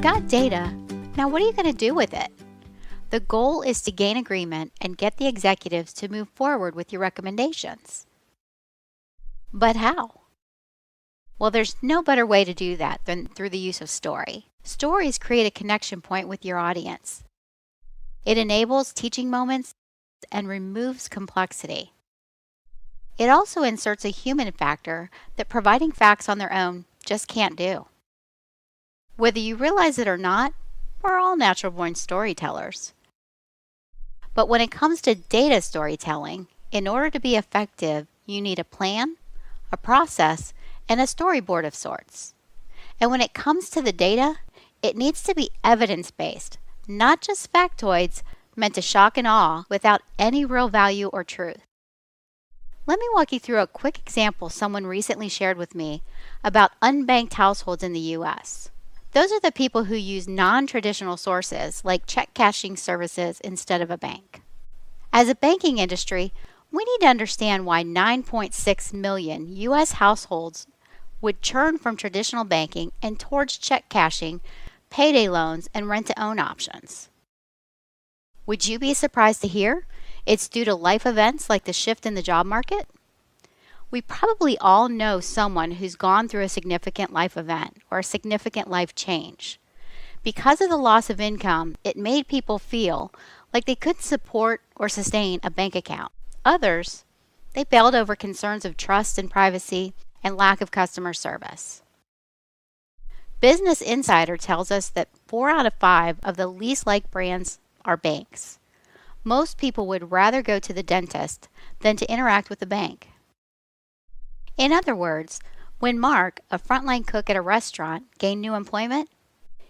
got data. Now what are you going to do with it? The goal is to gain agreement and get the executives to move forward with your recommendations. But how? Well, there's no better way to do that than through the use of story. Stories create a connection point with your audience. It enables teaching moments and removes complexity. It also inserts a human factor that providing facts on their own just can't do. Whether you realize it or not, we're all natural-born storytellers. But when it comes to data storytelling, in order to be effective, you need a plan, a process, and a storyboard of sorts. And when it comes to the data, it needs to be evidence-based, not just factoids meant to shock and awe without any real value or truth. Let me walk you through a quick example someone recently shared with me about unbanked households in the U.S. Those are the people who use non-traditional sources like check cashing services instead of a bank. As a banking industry, we need to understand why 9.6 million U.S. households would churn from traditional banking and towards check cashing, payday loans, and rent-to-own options. Would you be surprised to hear it's due to life events like the shift in the job market? We probably all know someone who's gone through a significant life event or a significant life change. Because of the loss of income, it made people feel like they couldn't support or sustain a bank account. Others, they bailed over concerns of trust and privacy and lack of customer service. Business Insider tells us that 4 out of 5 of the least liked brands are banks. Most people would rather go to the dentist than to interact with the bank. In other words, when Mark, a frontline cook at a restaurant, gained new employment,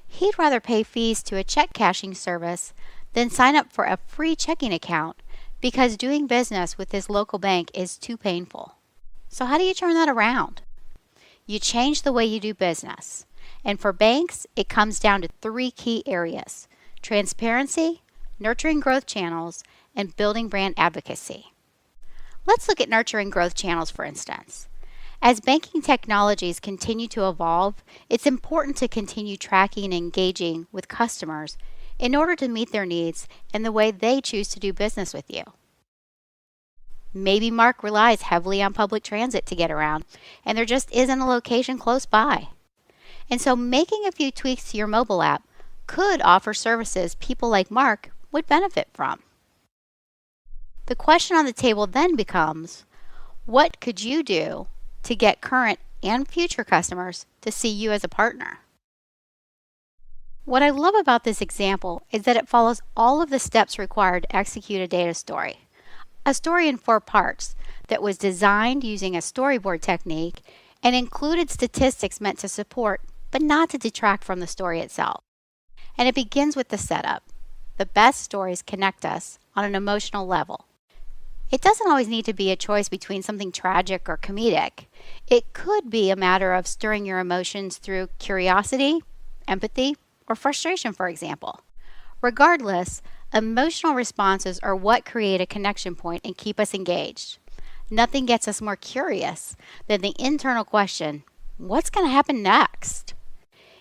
he'd rather pay fees to a check cashing service than sign up for a free checking account because doing business with his local bank is too painful. So how do you turn that around? You change the way you do business. And for banks, it comes down to 3 key areas: transparency, nurturing growth channels, and building brand advocacy. Let's look at nurturing growth channels, for instance. As banking technologies continue to evolve, it's important to continue tracking and engaging with customers in order to meet their needs and the way they choose to do business with you. Maybe Mark relies heavily on public transit to get around, and there just isn't a location close by. And so making a few tweaks to your mobile app could offer services people like Mark would benefit from. The question on the table then becomes, what could you do to get current and future customers to see you as a partner? What I love about this example is that it follows all of the steps required to execute a data story. A story in 4 parts that was designed using a storyboard technique and included statistics meant to support but not to detract from the story itself. And it begins with the setup. The best stories connect us on an emotional level. It doesn't always need to be a choice between something tragic or comedic. It could be a matter of stirring your emotions through curiosity, empathy, or frustration, for example. Regardless, emotional responses are what create a connection point and keep us engaged. Nothing gets us more curious than the internal question, what's going to happen next?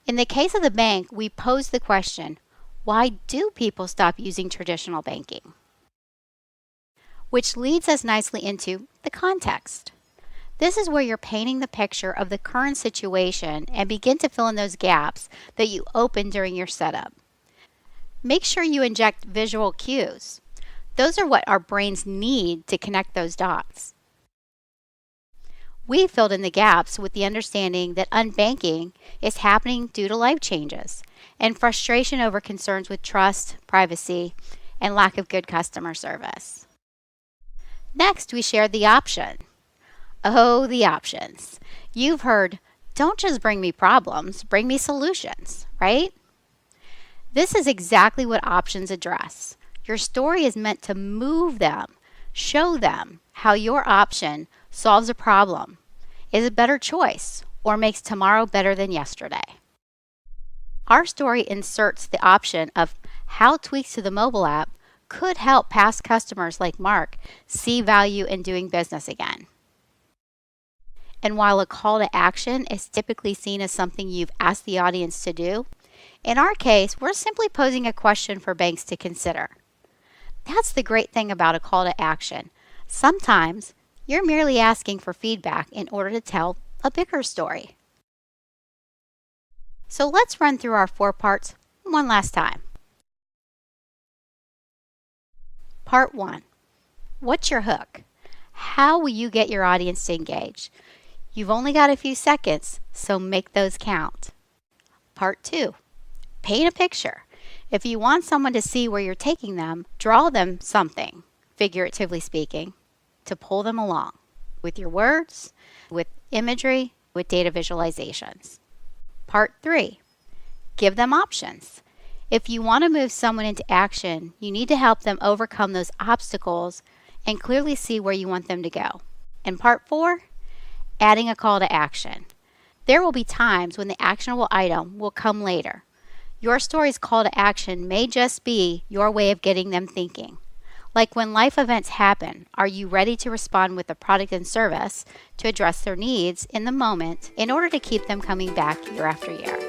In the case of the bank, we pose the question, why do people stop using traditional banking? Which leads us nicely into the context. This is where you're painting the picture of the current situation and begin to fill in those gaps that you open during your setup. Make sure you inject visual cues. Those are what our brains need to connect those dots. We filled in the gaps with the understanding that unbanking is happening due to life changes and frustration over concerns with trust, privacy, and lack of good customer service. Next, we shared the option. Oh, the options. You've heard, don't just bring me problems, bring me solutions, right? This is exactly what options address. Your story is meant to move them, show them how your option solves a problem, is a better choice, or makes tomorrow better than yesterday. Our story inserts the option of how tweaks to the mobile app could help past customers like Mark see value in doing business again. And while a call to action is typically seen as something you've asked the audience to do, In our case, we're simply posing a question for banks to consider. That's the great thing about a call to action. Sometimes you're merely asking for feedback in order to tell a bigger story. So let's run through our 4 parts one last time. Part 1. What's your hook? How will you get your audience to engage? You've only got a few seconds, so make those count. Part 2. Paint a picture. If you want someone to see where you're taking them, draw them something, figuratively speaking, to pull them along with your words, with imagery, with data visualizations. Part 3. Give them options. If you want to move someone into action, you need to help them overcome those obstacles and clearly see where you want them to go. And Part 4, adding a call to action. There will be times when the actionable item will come later. Your story's call to action may just be your way of getting them thinking. Like when life events happen, are you ready to respond with a product and service to address their needs in the moment in order to keep them coming back year after year?